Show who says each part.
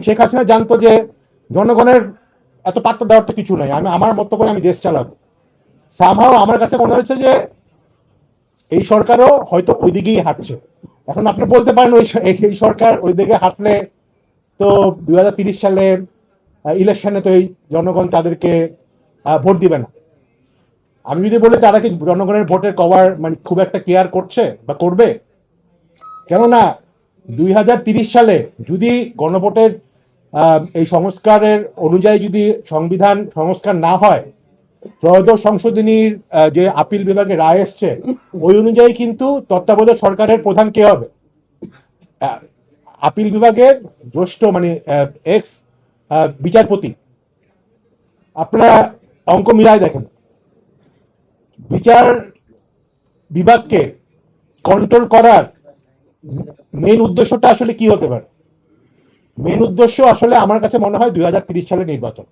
Speaker 1: শেখ হাসিনা জানতো যে জনগণের এত পাত্তা দেওয়ার তো কিছু নাই, আমি আমার মতো করে আমি দেশ চালাবো। সামহাও আমার কাছে মনে হয়েছে যে এই সরকারও হয়তো ওই দিকেই হাঁটছে। এখন আপনি বলতে পারেন এই সরকার ওই দিকে হাঁটলে তো 2030 সালে ইলেকশনে তো এই জনগণ তাদেরকে ভোট দিবে না। আমি যদি বলি তারা কি জনগণের ভোটের কভার মানে খুব একটা কেয়ার করছে বা করবে? কেননা 2030 সালে যদি গণভোটের এই সংস্কারের অনুযায়ী যদি সংবিধান সংস্কার না হয়, ত্রয়োদশ সংশোধনীর যে আপিল বিভাগে রায় এসছে ওই অনুযায়ী কিন্তু তত্ত্বাবধায়ক সরকারের প্রধান কে হবে? আপিল বিভাগের জ্যেষ্ঠ মানে এক্স বিচারপতি। আপনারা অঙ্ক মিলায় দেখেন, বিচার বিভাগকে কন্ট্রোল করার মেইন উদ্দেশ্যটা আসলে কি হতে পারে? মেইন উদ্দেশ্য আসলে আমার কাছে মনে হয় 2030 সালের নির্বাচন।